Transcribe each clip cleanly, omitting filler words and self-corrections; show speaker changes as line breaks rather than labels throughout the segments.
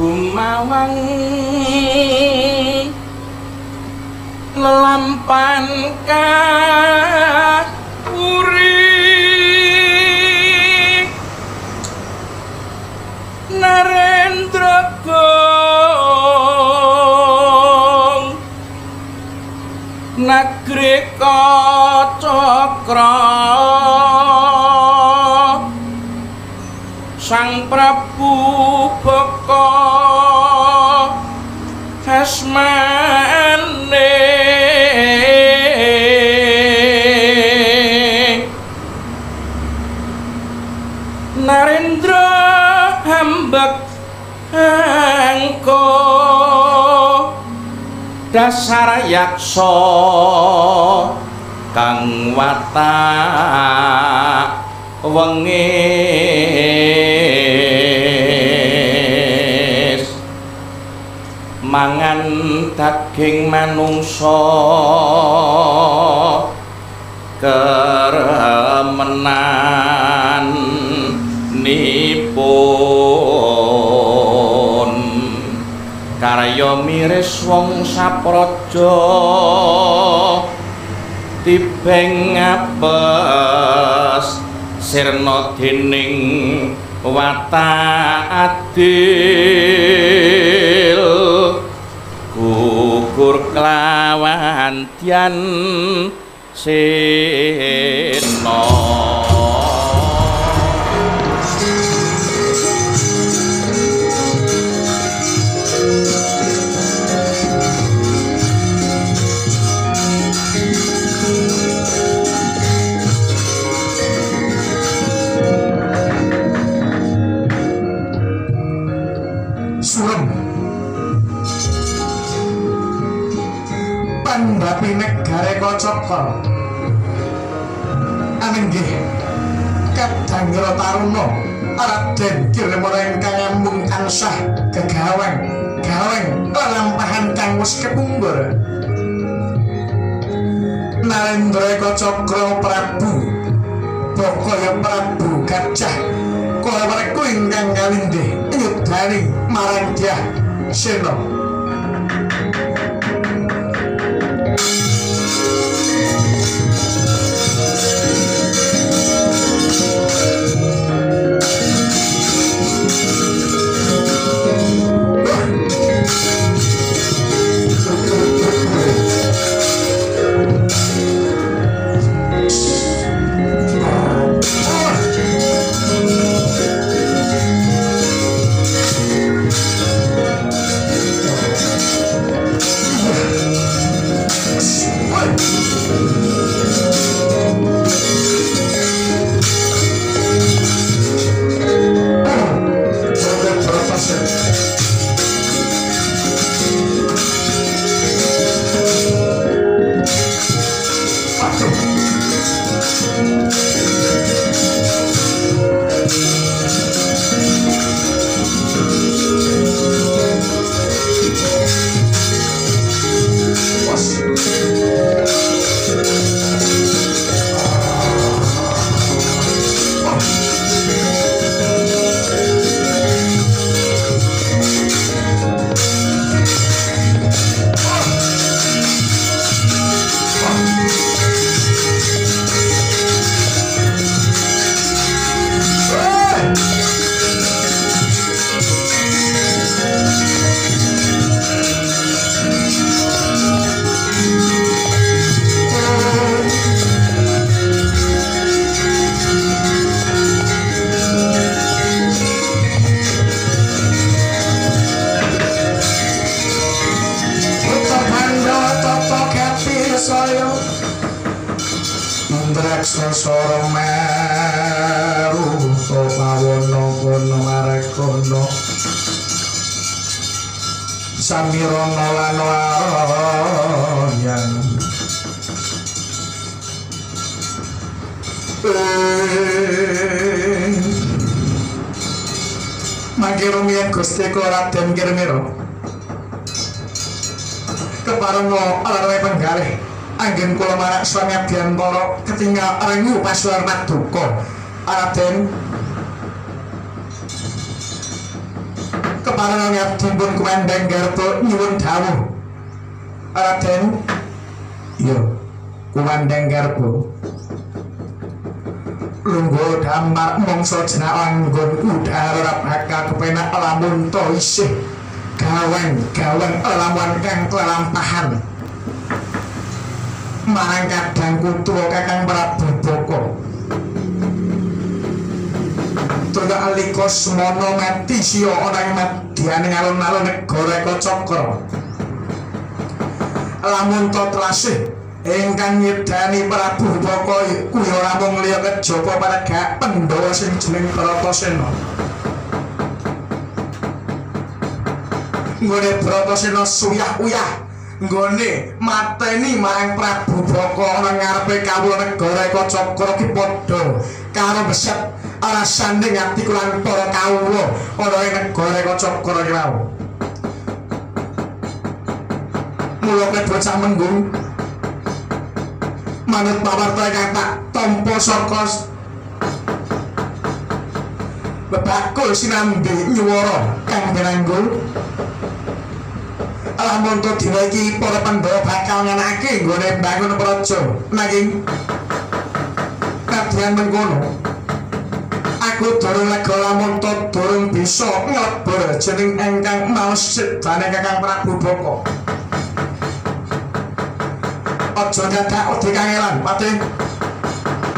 gumawang lelampan urip Narendra Gong Nagri Kacakra Sang Prabu Baka Hasmane Narendra hambek angko dasar yaksa kang watak wengis mangan daging manungsa keremenan nipun karya miris wong sapraja tibeng apes sirna dening watak adil gugur kelawan dian sena
Pandhapi negare Kacakra anenggih kadangara taruna Raden Kirmara ingkang ambung tansah gegaweng lelampahan kang wis kepungkur Narendra Kacakra Prabu Baka Prabu Gajah Kulawarga ingkang kalindih nyudani marang Dyah Sena Sasara meru pawana-wana marekana samirana lan wayan mangke rumiyin Gusti Kula Raden Kirmira keparenga alawe penggalih anggen kula marak swami Abdiantara ketinggal rengu pasuwarna duka Raden keparana ngabdipun Kumandang Garba nyuwun dawuh. Raden. Iya, Kumandang Garba. Lungguh damar mongso jenak anggon udara bakal kepenak lamun to isih gawang lawan kang kelampahan marang kadang kutuwa Kakang Prabu Boko. Tunggu alika semono mati siya ana ing madyaning alun-alun negara Kacakra. Lamun to telasih ingkang nyedani Prabu Boko kuwi ora mung liya kejaba paregak Pandhawa sing jeneng Bratasena. Nggone Bratasena suyah-uyah nggone mateni marang Prabu Boko ana ngarepe kawula negara Kacakra ki padha karo beset rasane ngati kulan para kawula ana ing negara Kacakra ki wau. Mula bocah menggung manut pawarta kang tak tampa saka bebakul sinambi nyuwara kang pinanggul. Lamun to dina iki para Pandhawa bakal nganake nggone bangun praja nanging kadyan mengkono aku durung lega lamun to durung bisa nglebur jeneng ingkang maos sedane Kakang Prabu Boko. Aja dadak wedi kangelan Patih.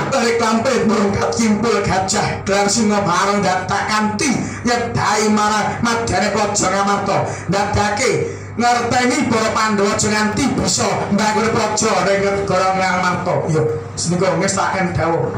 Tarik lampe merungkat kimpul gajah gelar singa bareng dadak kanthi nyedhai marang madyane praja Ngamarta dadake ngerteni para Pandhawa aja nganti bisa mbangun praja ning negara Ngamarta. Ya senika ngestaken dawuh.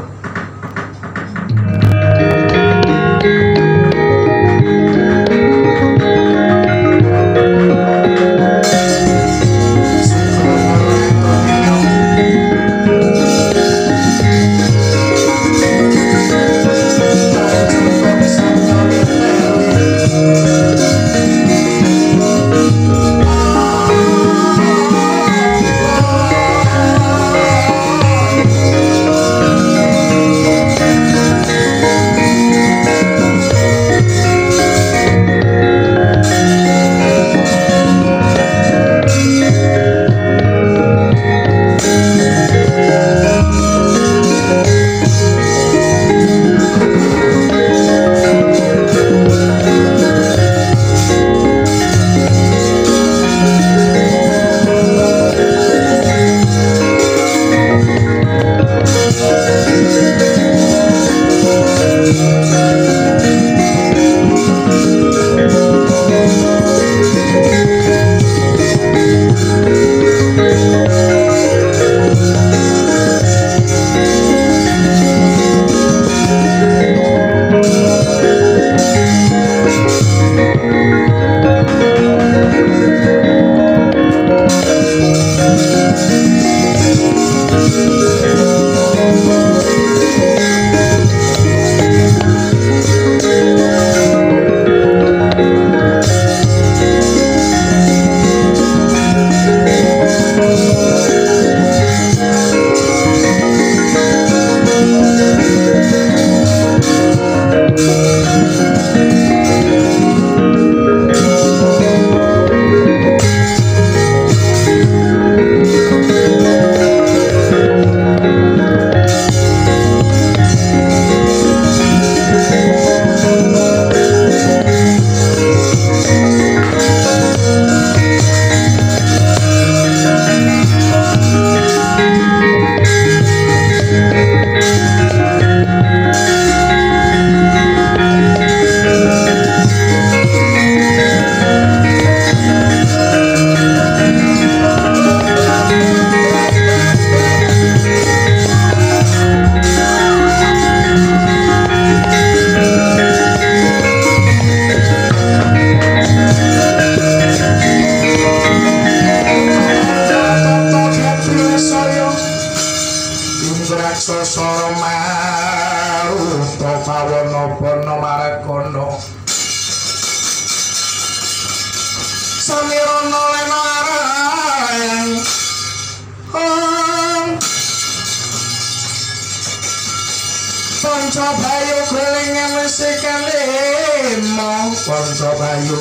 Pancabayu kulingan wisikan limo Pancabayu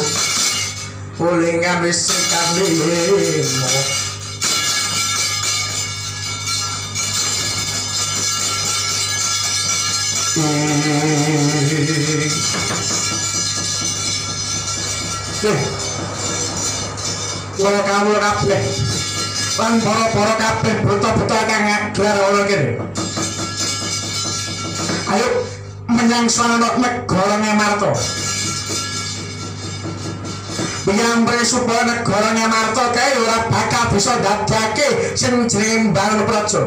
kulingan wisikan limo Wala kamu kabeh lan para kabeh buta-buta kang nggelar ana kene ayo menyang sono negara Ngamarta Biambre supaya negara Ngamarta kae ora bakal bisa dadake sing jenenge Mbangun Praja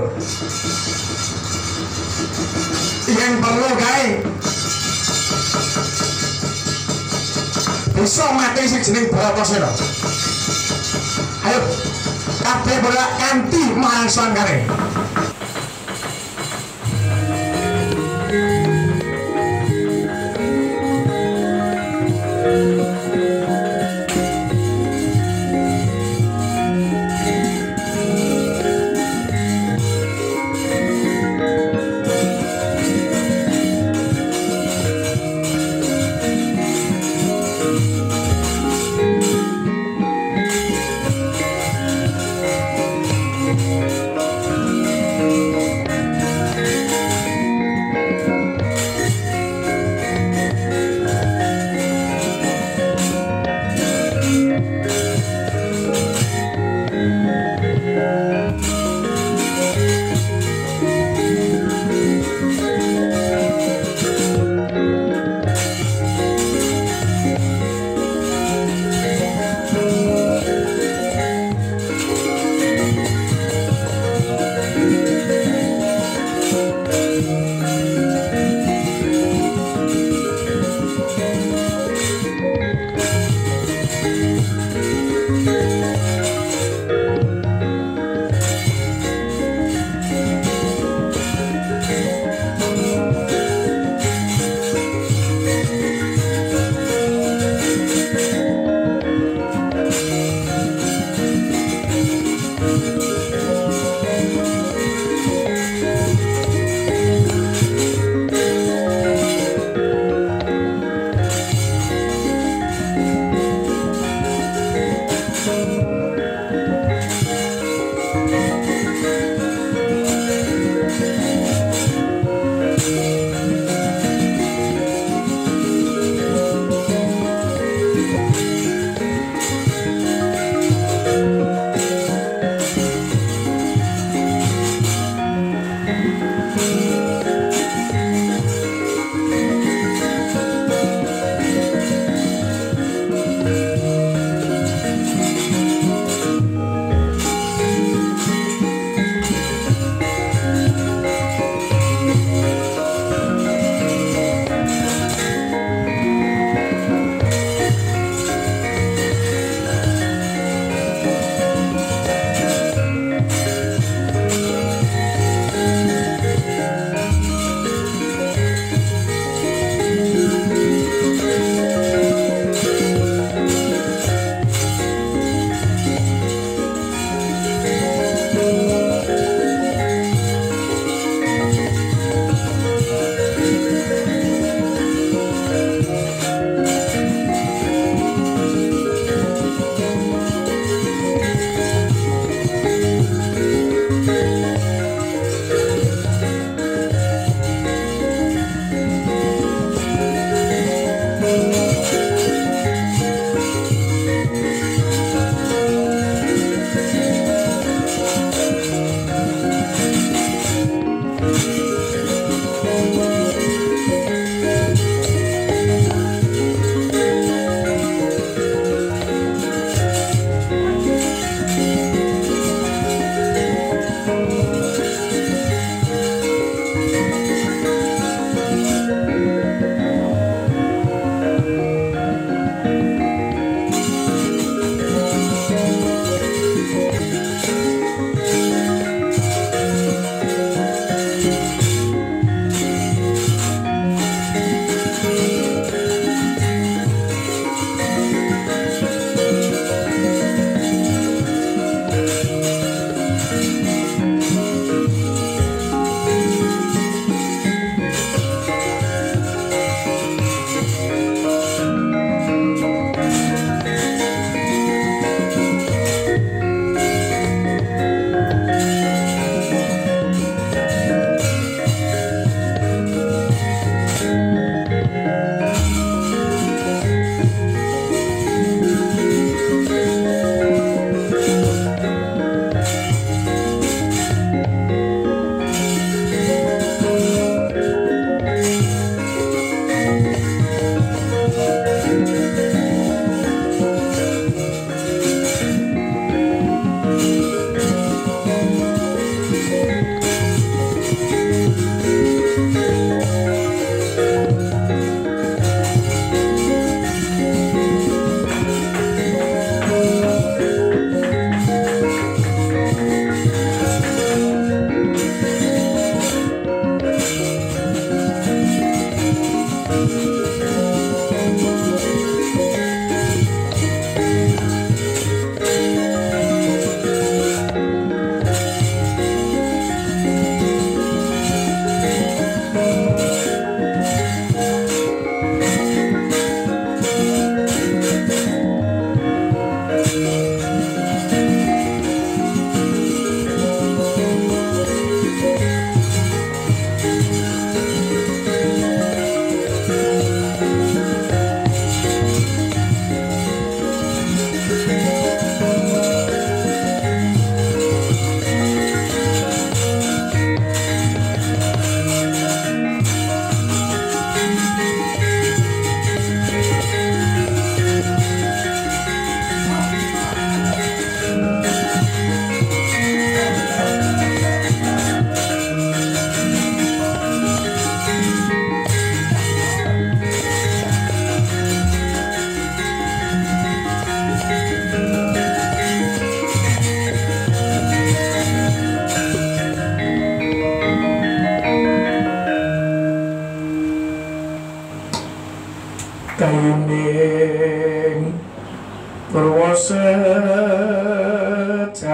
yang perlu kae bisa mati sing jeneng Bratasena ayo kabeh bola kanthi marang sangkare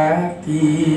kaki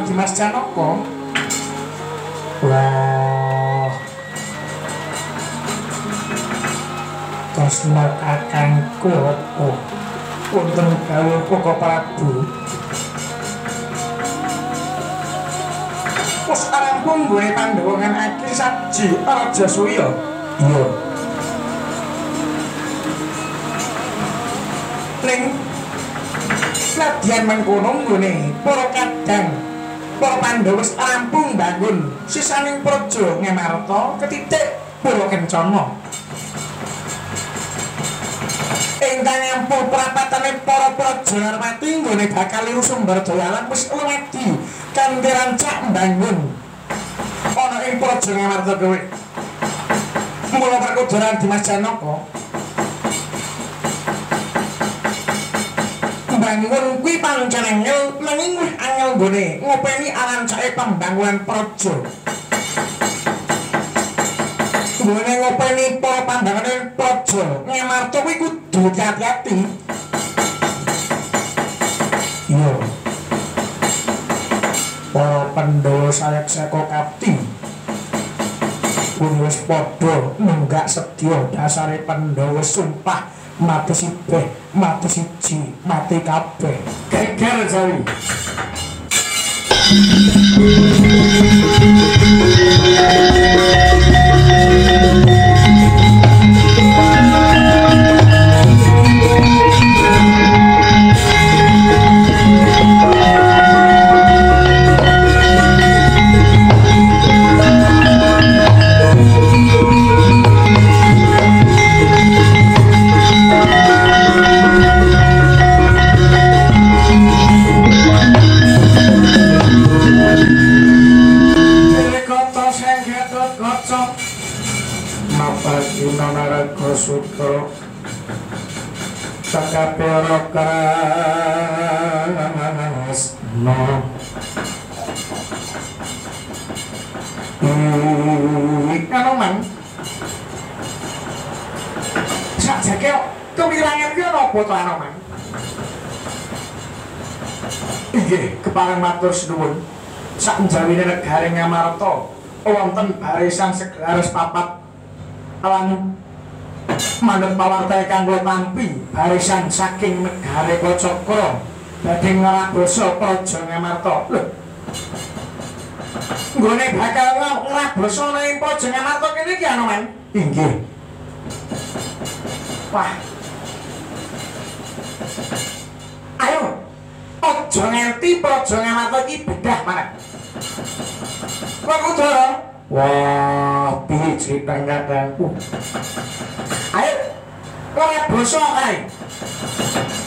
Dimas Janaka. Wah. Tresna kakangku apa? Wonten kawula Koko Prabu. Wis rampung nggone Pandhawa ngan akhir saji Raja Surya. Iya. Ning nadyan mengkono nggone para kadang para Pandhawa wis rampung bangun sisaning praja Ngamarta ketitik para Kencana. Ingkang nyampur prapatane para praja Narmati nggone bakal liru sumber dayalan wis lumedi kanthi rancak mbangun ana ing praja Ngamarta kowe. Mula perkudoran Dimas Janaka bangun kuwi pancen angel nanging wis angel nggone ngopeni arancake pembangunan praja. Nggone ngopeni para pambangunan praja Ngamarta kuwi kudu hati-hati. Iya. Para Pandhawa sayek-seko kapti pun wis padha nenggak sedya dasare Pandhawa sumpah mati sibeh, mati siji, mati kabeh. Geger Jawi. Sutra sakabe ora kasno Anoman sajake kemirangan ki ana apa to Anoman inggih kepareng matur sunuwun sak njawine negari Ngamarta wonten barisan seglares papat lan manut pawarta kanggo tampi barisan saking negari Kocokro badhe ngrabosa Praja Ngamarta lho nggone bakal ngrabosa ning Praja Ngamarta kene iki Anoman inggih wah ayo aja nganti Praja Ngamarta iki bedah maneh kok Kudara wah piye critane kadangku ayo ngrabosa kae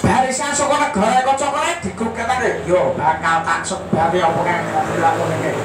barisan saka negara Kocokro digugetake yo bakal tak sebate apa kang dilakoni iki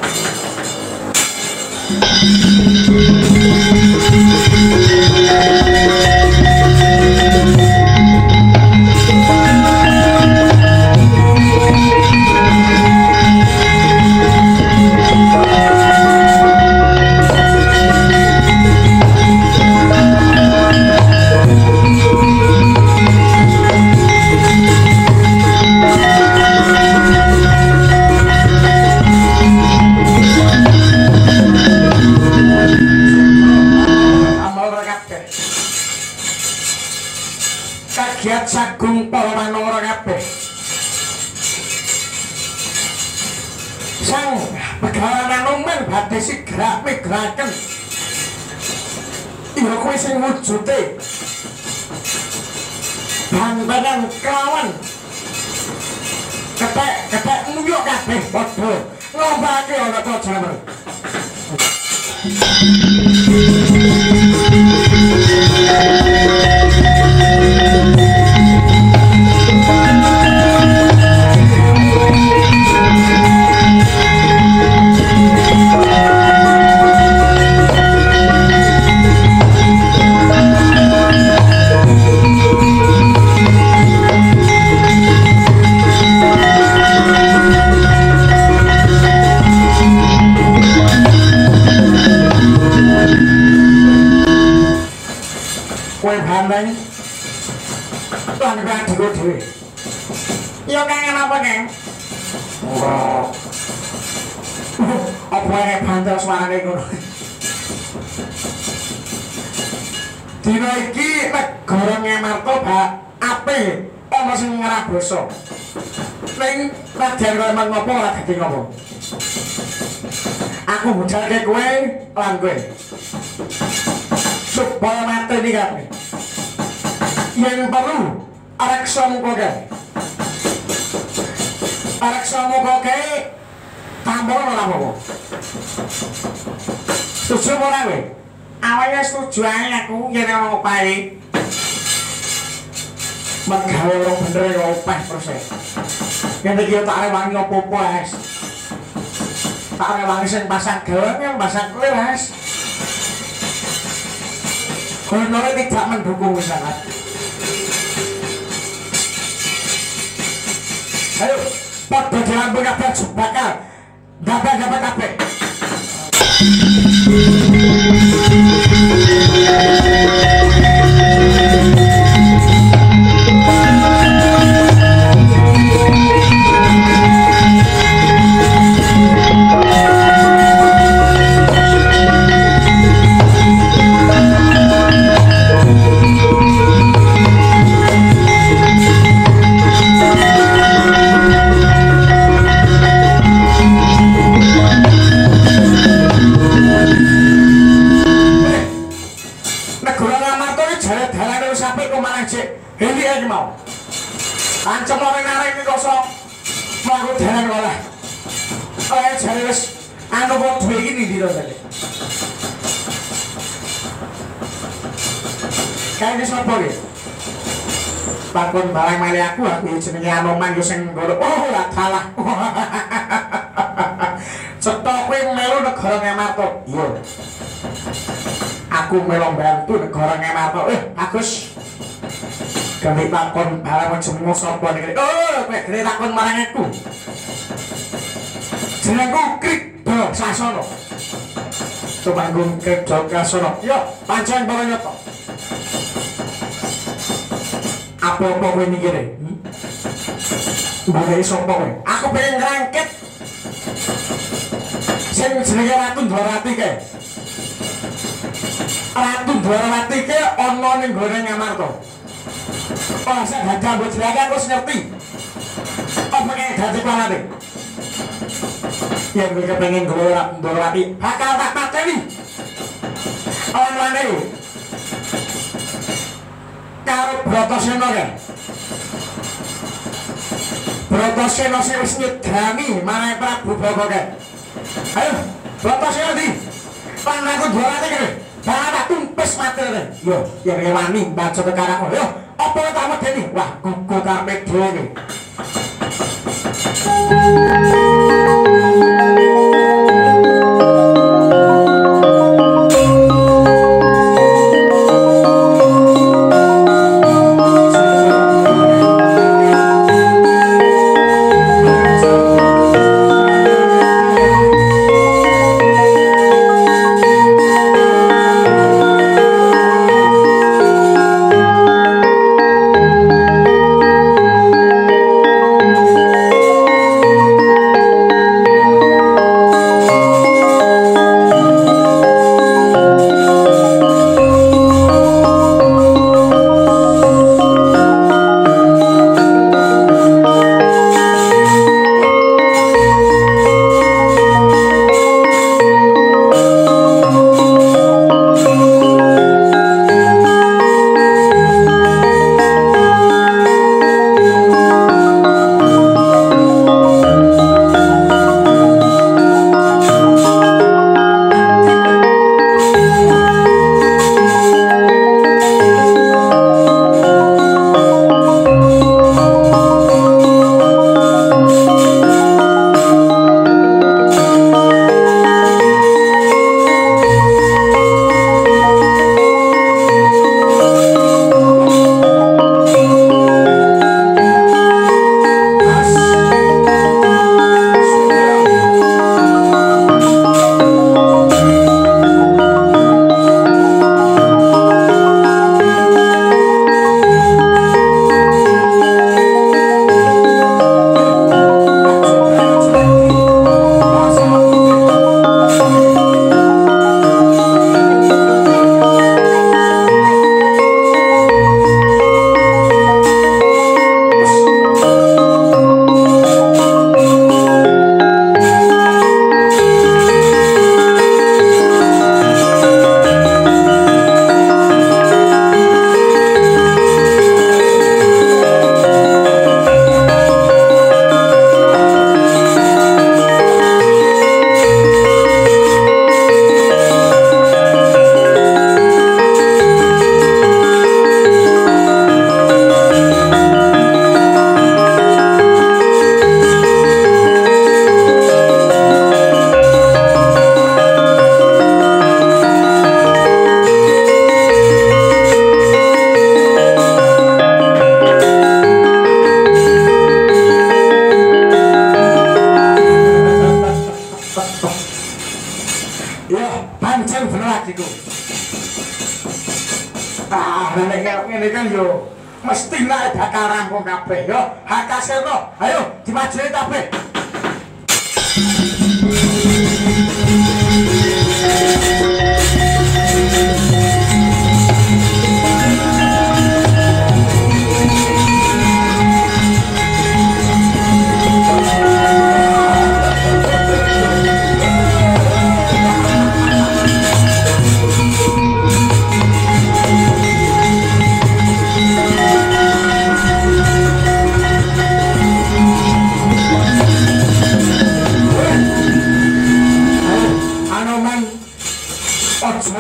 kagiat sagung para manora kabeh sang pegawan Anoman badhe sigra migraken iya kuwi sing wujude bantanan kawan ketek nguyuk kabeh padha ngombake ana to jaman bandang lan radhiko dhewe ya kangen apa Kang apa nek bandel suarane ngono dina iki negara Ngamarta bak ape ana sing ngrabosa ning radyan kaya ngopo ora dadi ngopo aku budalke kowe lan kowe supaya mati nih kabeh yang perlu areksa muka kae tampon ora apa-apa setuju ora kowe awake setuju ae aku yen ana opahe magawe ora bener kok opah proses yen iki tak rewangi opo-opo es tak rewangi sing pasang gawang yang pasang kuwi es honornya tidak mendukung sangat. Ayo, pada jalan berkata bakal dapat apa? Ancam orang narik ini kosong mau dalan oleh kayak jari wis anu kok duwe iki ndi to tadi kayak wis apa iki takon barang mali aku jenenge Anoman yo sing ngoro oh ora salah cetok kowe melu negara Ngamarta iya aku aku melu bantu negara ngemar to. Bagus. Kami takon barang jemu sapa niki. Oh, kowe gede takon marang aku. Jenengku Krikda Sasana. Tumanggung Krikda Sasana. Yo, pancen bawa nyoto. Apa-apa kowe niki re? Mbok sapa kowe? Aku pengen ngrangket. Sing jenenge Ratu Dwarawati kae. Ratu Dwarawati kae ana ning gone Ngamarta. Oh, saya gajah mbok jenenge aku wis ngerti. Apa kae dadi panate? Yang gue kepengen gue Ratu Dwarawati bakal tak pateni. Orang lane karo Bratasena kae. Bratasena sing wis nyedani marang Prabu Bapa kae. Ayo, Bratasena di. Pangaku Dwarawati kae. Jangan tak tumpes materi. Yo, yang rewani baca tekan aku. Yo, apa tak medeni? Wah, kuku karpet dhewe. Ngene kan yo mesti nek bakal rampung kabeh yo. Hakaseno, ayo dimajeni kabeh.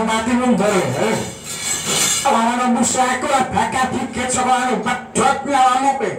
Mati mundur. Lawan musuh aku lah bakal dikit saka anu pedhot nyawamu kowe.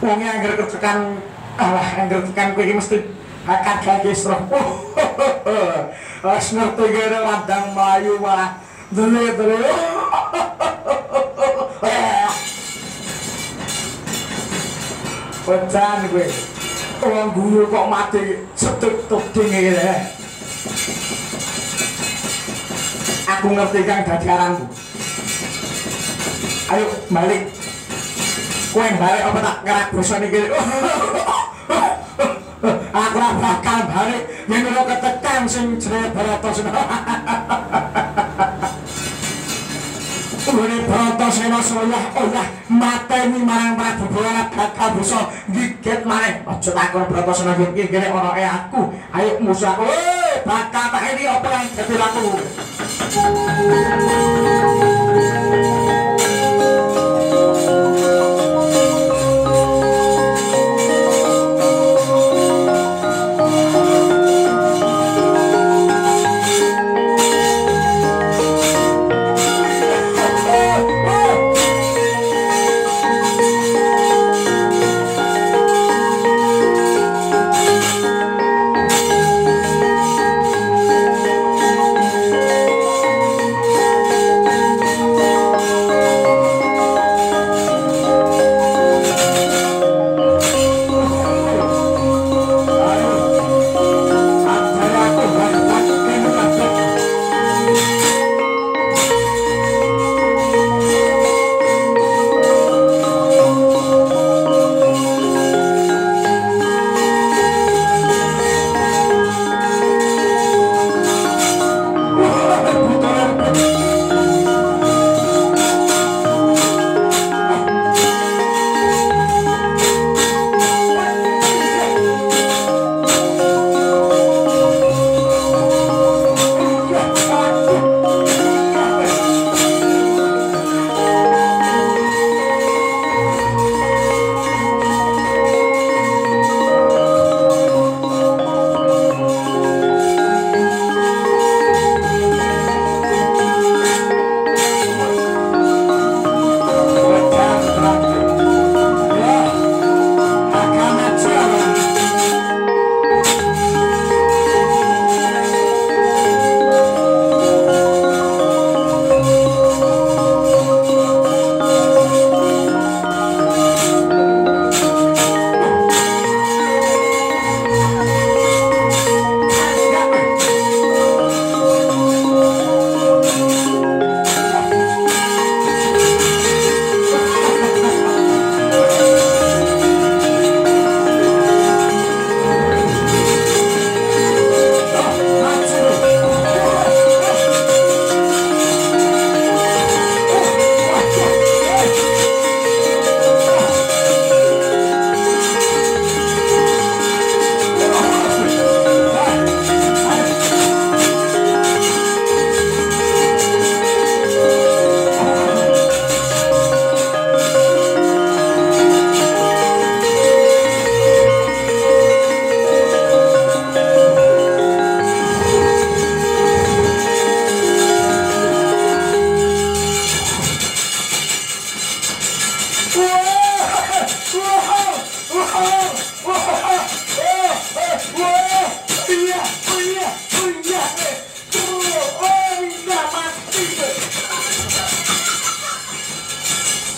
Wong anggar ketekan anggar tekan kowe iki mesti akan kaki stroh. Wis ngerti kene landang mlayu malah dele-dele. Pecan kowe. Wong guru kok mati setut-tut ngene. Aku ngerti kang dadi aranmu. Ayo balik. Kowe balik apa tak kerak bosone iki. Aku ora bakal balik yen ora ketekan sing jere Bratasena. Ini Bratasena sayah mateni marang Prabu Bala bakal bisa gigit maneh. Aja takon Bratasena iki kene ana aku. Ayo musuh aku. Bakal tak ini apa yang dadi laku.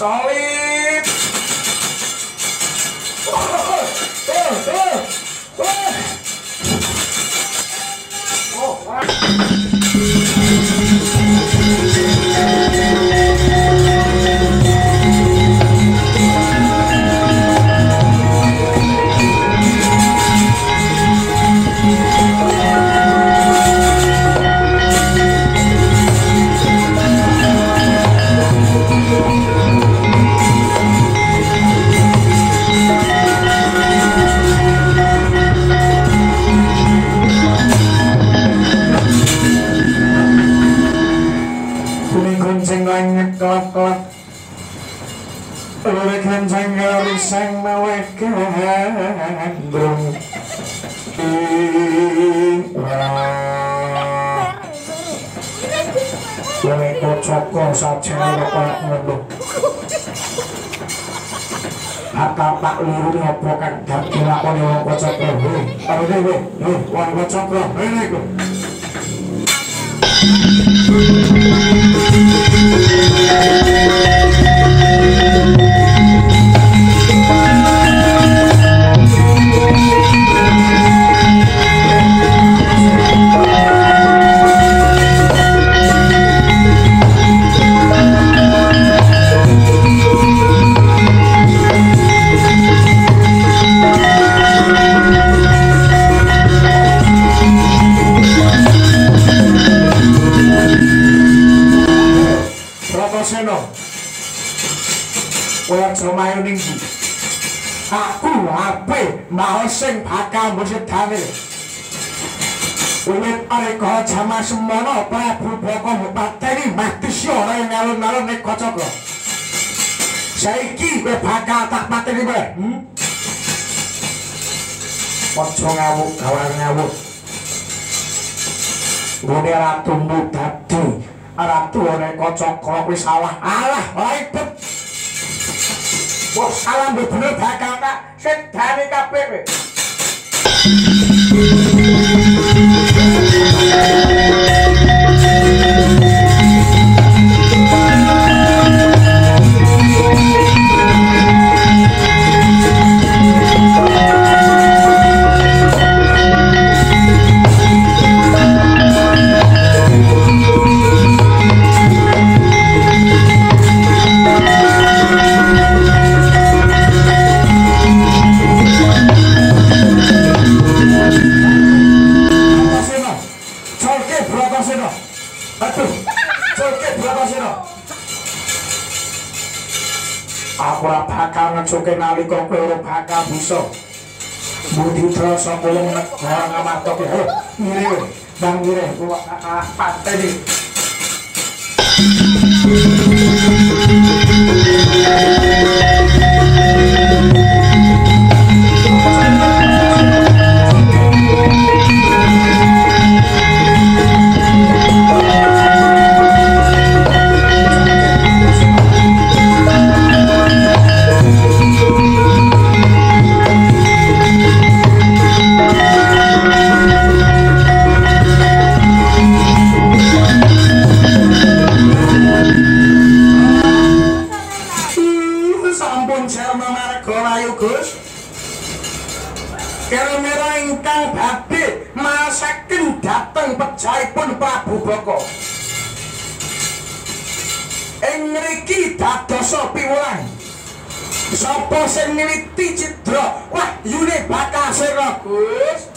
Solid. Sang mawe gandrung Wene kocok saja kok ngenduk bakal tak liru ngopo kang dadi lakone wong Kocokro. Karo dhewe, wong Kocokro. Ngene iku. Mayu ning ndi? Aku ape mau sing bakal musidane. Wiwit areka jaman semono Prabu Boko pateni mati ora ing alun-alun ning Kocokro. Saiki kowe bakal tak pateni kowe. Aja ngawuk gawar ngawuk. Gone ratu dadi ratu ning Kocokro wis salah. Alah, ribet. Bos salam bener bakal tak sedane kabeh kowe. Aku ora bakal ngecuke nalika kowe ora bakal bisa. Budi Trasa kula negara ngamatok ya. Ngire, Bang ngire kula pateni. Kira-kira ingkang badhe masaken dhateng pejahipun Prabu Boko. Ing mriki dadosa piwulang. Sapa sing niliti cidra wahyune bakal sira, Gus.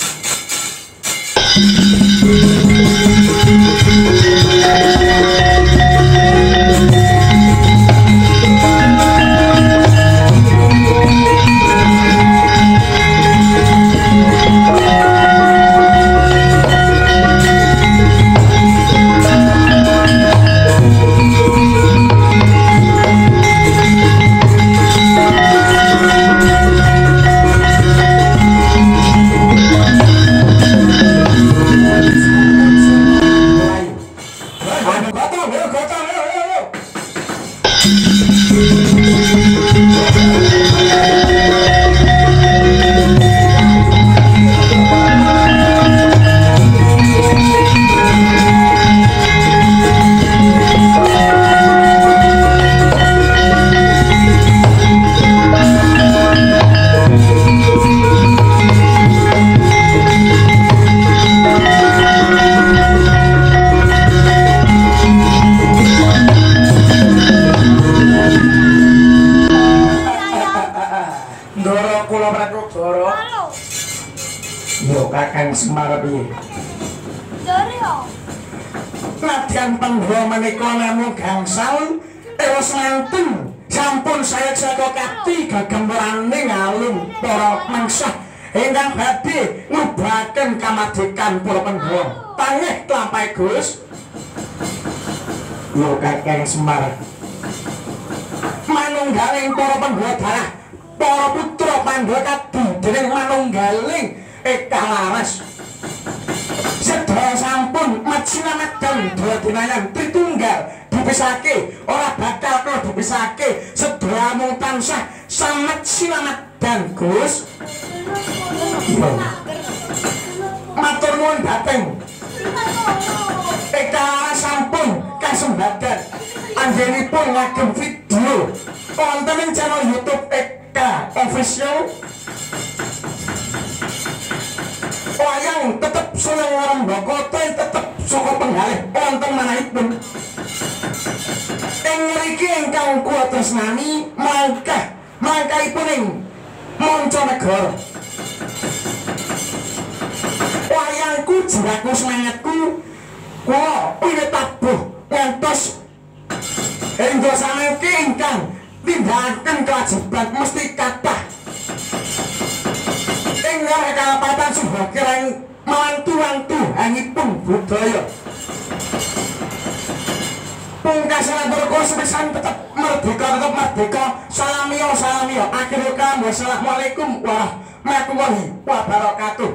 Semar piye?
Jare yo.
Nadyan Pandhawa menika namung gangsal ewas manten. Sampun saya jaga kati gagemrane ngalung para mangsah ingkang badhe ngubahaken kamardikan para Pandhawa. Tangih klampahe Gus. Yo Kakang Semar. Manunggaling para Pandhawa darah para putra Pandhawa kadi dening manunggaling Kalaras sedaya sampun majinamedan daya dinayan tritunggal dipisake ora bakal kula dipisake sedaya mung tansah Samet sinamet dan Gus. Matur nuwun dhateng. Eka sampun kasembadan anggenipun ngagem video wonten ing channel YouTube Eka Official. Wayang tetep seneng ngrembaka tetep saka penggalih wonten manahipun. Ing mriki ingkang kula tresnani mangkahipun ing Mancanegara. Wayangku jiwaku semangatku kula wiwit tabuh ngantos hingga saniki ingkang tindakaken kewajiban mesti kathah ing Kapatan Subakirang mantu-mantu hangipun budaya. Pungkasan aturku sepisan tetep merdeka. Salamiyo. Akhirul kalam. Wassalamualaikum warahmatullahi wabarakatuh.